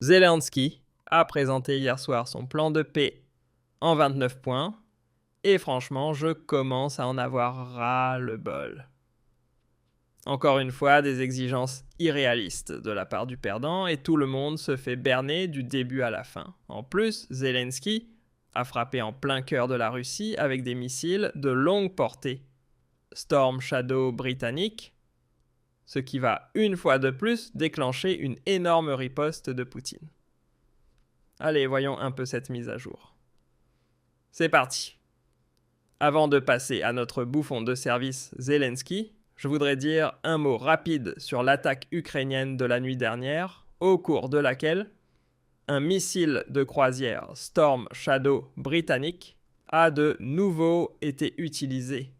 Zelensky a présenté hier soir son plan de paix en 29 points, et franchement, je commence à en avoir ras-le-bol. Encore une fois, des exigences irréalistes de la part du perdant, et tout le monde se fait berner du début à la fin. En plus, Zelensky a frappé en plein cœur de la Russie avec des missiles de longue portée, Storm Shadow britannique, ce qui va une fois de plus déclencher une énorme riposte de Poutine. Allez, voyons un peu cette mise à jour. C'est parti. Avant de passer à notre bouffon de service Zelensky, je voudrais dire un mot rapide sur l'attaque ukrainienne de la nuit dernière, au cours de laquelle un missile de croisière Storm Shadow britannique a de nouveau été utilisé.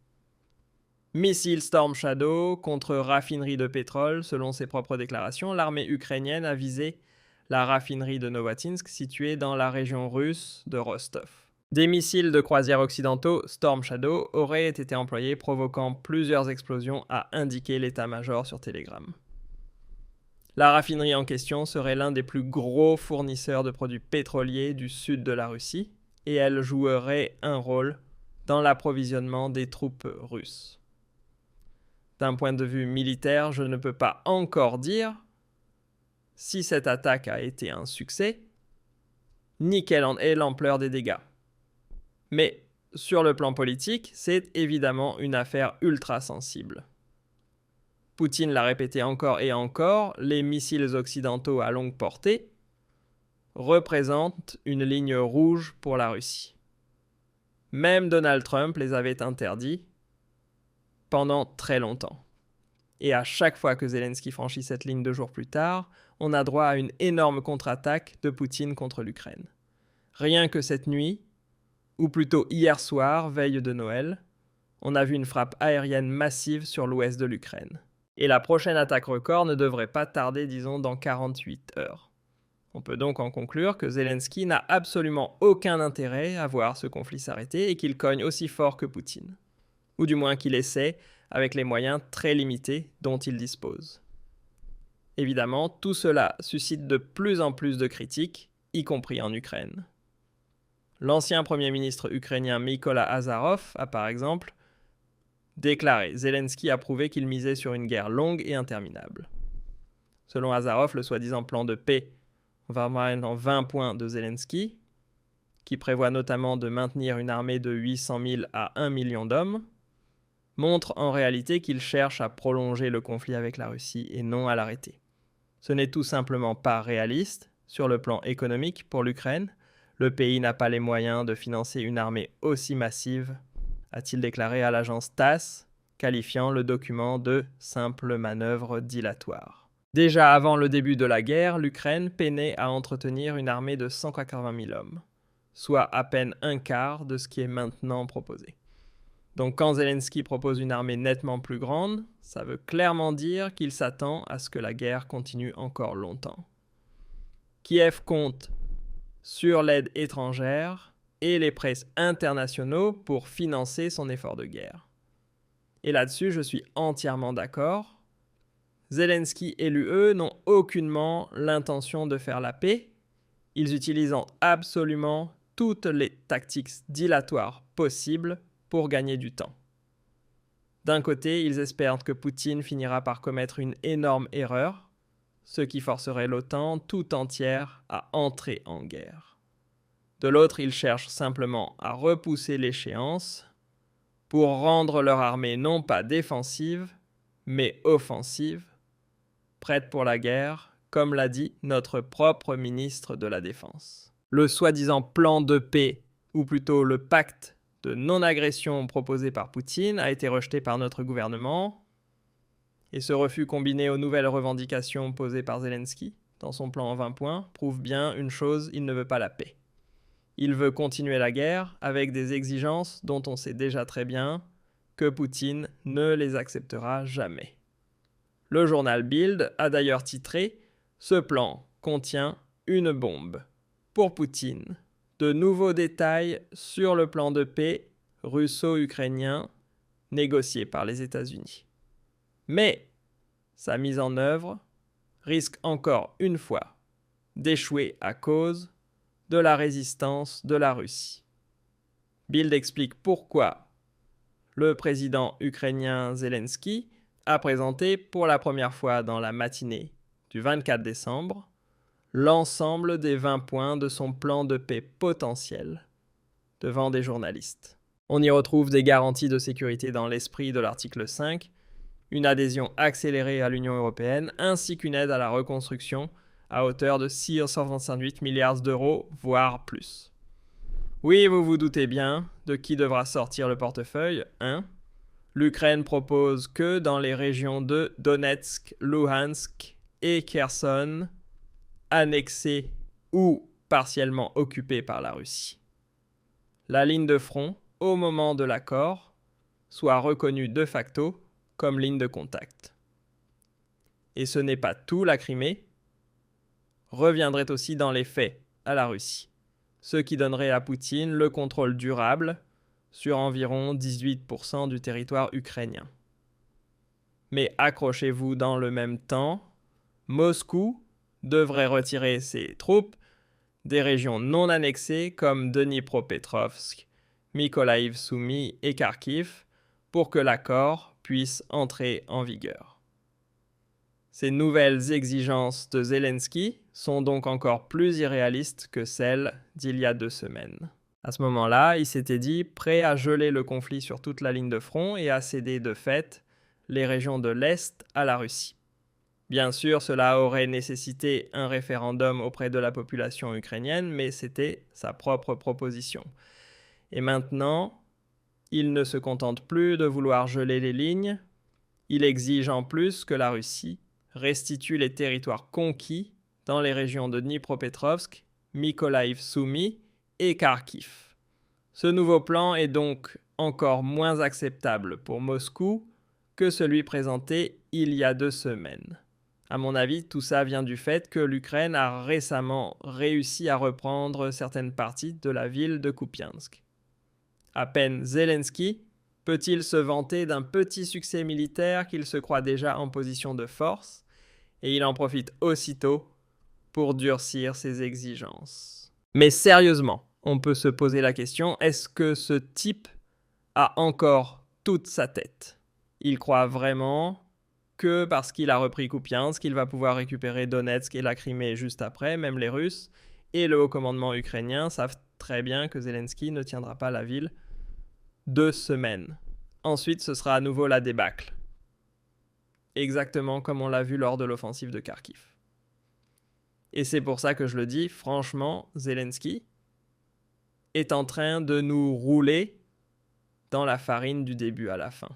Missile Storm Shadow contre raffinerie de pétrole, selon ses propres déclarations, l'armée ukrainienne a visé la raffinerie de Novatinsk située dans la région russe de Rostov. Des missiles de croisière occidentaux Storm Shadow auraient été employés, provoquant plusieurs explosions, a indiqué l'état-major sur Telegram. La raffinerie en question serait l'un des plus gros fournisseurs de produits pétroliers du sud de la Russie, et elle jouerait un rôle dans l'approvisionnement des troupes russes. D'un point de vue militaire, je ne peux pas encore dire si cette attaque a été un succès, ni quelle en est l'ampleur des dégâts. Mais sur le plan politique, c'est évidemment une affaire ultra sensible. Poutine l'a répété encore et encore, les missiles occidentaux à longue portée représentent une ligne rouge pour la Russie. Même Donald Trump les avait interdits pendant très longtemps. Et à chaque fois que Zelensky franchit cette ligne 2 jours plus tard, on a droit à une énorme contre-attaque de Poutine contre l'Ukraine. Rien que cette nuit, ou plutôt hier soir, veille de Noël, on a vu une frappe aérienne massive sur l'ouest de l'Ukraine. Et la prochaine attaque record ne devrait pas tarder, disons, dans 48 heures. On peut donc en conclure que Zelensky n'a absolument aucun intérêt à voir ce conflit s'arrêter et qu'il cogne aussi fort que Poutine. Ou du moins qu'il essaie avec les moyens très limités dont il dispose. Évidemment, tout cela suscite de plus en plus de critiques, y compris en Ukraine. L'ancien Premier ministre ukrainien Mykola Azarov a par exemple déclaré « Zelensky a prouvé qu'il misait sur une guerre longue et interminable ». Selon Azarov, le soi-disant plan de paix va en 20 points de Zelensky, qui prévoit notamment de maintenir une armée de 800 000 à 1 million d'hommes, montre en réalité qu'il cherche à prolonger le conflit avec la Russie et non à l'arrêter. Ce n'est tout simplement pas réaliste sur le plan économique pour l'Ukraine. Le pays n'a pas les moyens de financer une armée aussi massive, a-t-il déclaré à l'agence TASS, qualifiant le document de « simple manœuvre dilatoire ». Déjà avant le début de la guerre, l'Ukraine peinait à entretenir une armée de 180 000 hommes, soit à peine un quart de ce qui est maintenant proposé. Donc quand Zelensky propose une armée nettement plus grande, ça veut clairement dire qu'il s'attend à ce que la guerre continue encore longtemps. Kiev compte sur l'aide étrangère et les prêts internationaux pour financer son effort de guerre. Et là-dessus, je suis entièrement d'accord. Zelensky et l'UE n'ont aucunement l'intention de faire la paix. Ils utilisent absolument toutes les tactiques dilatoires possibles pour gagner du temps. D'un côté, ils espèrent que Poutine finira par commettre une énorme erreur, ce qui forcerait l'OTAN tout entière à entrer en guerre. De l'autre, ils cherchent simplement à repousser l'échéance pour rendre leur armée non pas défensive, mais offensive, prête pour la guerre, comme l'a dit notre propre ministre de la Défense. Le soi-disant plan de paix, ou plutôt le pacte de non-agression proposé par Poutine, a été rejeté par notre gouvernement, et ce refus combiné aux nouvelles revendications posées par Zelensky dans son plan en 20 points prouve bien une chose, il ne veut pas la paix. Il veut continuer la guerre avec des exigences dont on sait déjà très bien que Poutine ne les acceptera jamais. Le journal Bild a d'ailleurs titré « Ce plan contient une bombe ». Pour Poutine, de nouveaux détails sur le plan de paix russo-ukrainien négocié par les États-Unis. Mais sa mise en œuvre risque encore une fois d'échouer à cause de la résistance de la Russie. Bild explique pourquoi le président ukrainien Zelensky a présenté pour la première fois dans la matinée du 24 décembre l'ensemble des 20 points de son plan de paix potentiel devant des journalistes. On y retrouve des garanties de sécurité dans l'esprit de l'article 5, une adhésion accélérée à l'Union européenne, ainsi qu'une aide à la reconstruction à hauteur de 628 milliards d'euros, voire plus. Oui, vous vous doutez bien de qui devra sortir le portefeuille, hein ? L'Ukraine propose que dans les régions de Donetsk, Luhansk et Kherson, annexées ou partiellement occupées par la Russie, la ligne de front, au moment de l'accord, soit reconnue de facto comme ligne de contact. Et ce n'est pas tout, la Crimée reviendrait aussi dans les faits à la Russie, ce qui donnerait à Poutine le contrôle durable sur environ 18% du territoire ukrainien. Mais accrochez-vous, dans le même temps, Moscou devrait retirer ses troupes des régions non annexées comme Dnipropetrovsk, Mykolaïv Soumy et Kharkiv pour que l'accord puisse entrer en vigueur. Ces nouvelles exigences de Zelensky sont donc encore plus irréalistes que celles d'il y a 2 semaines. À ce moment-là, il s'était dit prêt à geler le conflit sur toute la ligne de front et à céder de fait les régions de l'Est à la Russie. Bien sûr, cela aurait nécessité un référendum auprès de la population ukrainienne, mais c'était sa propre proposition. Et maintenant, il ne se contente plus de vouloir geler les lignes, il exige en plus que la Russie restitue les territoires conquis dans les régions de Dnipropetrovsk, Mykolaïv Soumy et Kharkiv. Ce nouveau plan est donc encore moins acceptable pour Moscou que celui présenté il y a 2 semaines. À mon avis, tout ça vient du fait que l'Ukraine a récemment réussi à reprendre certaines parties de la ville de Kupiansk. À peine Zelensky peut-il se vanter d'un petit succès militaire qu'il se croit déjà en position de force, et il en profite aussitôt pour durcir ses exigences. Mais sérieusement, on peut se poser la question, est-ce que ce type a encore toute sa tête ? Il croit vraiment que parce qu'il a repris Kupiansk, il va pouvoir récupérer Donetsk et la Crimée juste après, même les Russes, et le haut commandement ukrainien savent très bien que Zelensky ne tiendra pas la ville 2 semaines. Ensuite, ce sera à nouveau la débâcle. Exactement comme on l'a vu lors de l'offensive de Kharkiv. Et c'est pour ça que je le dis, franchement, Zelensky est en train de nous rouler dans la farine du début à la fin.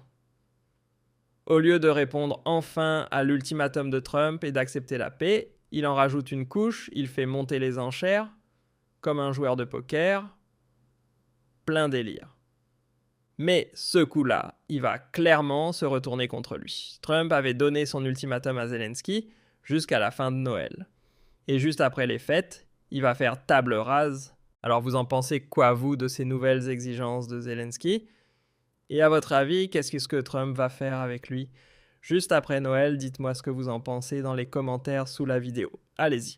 Au lieu de répondre enfin à l'ultimatum de Trump et d'accepter la paix, il en rajoute une couche, il fait monter les enchères, comme un joueur de poker, plein délire. Mais ce coup-là, il va clairement se retourner contre lui. Trump avait donné son ultimatum à Zelensky jusqu'à la fin de Noël. Et juste après les fêtes, il va faire table rase. Alors vous en pensez quoi, vous, de ces nouvelles exigences de Zelensky ? Et à votre avis, qu'est-ce que Trump va faire avec lui ? Juste après Noël, dites-moi ce que vous en pensez dans les commentaires sous la vidéo. Allez-y.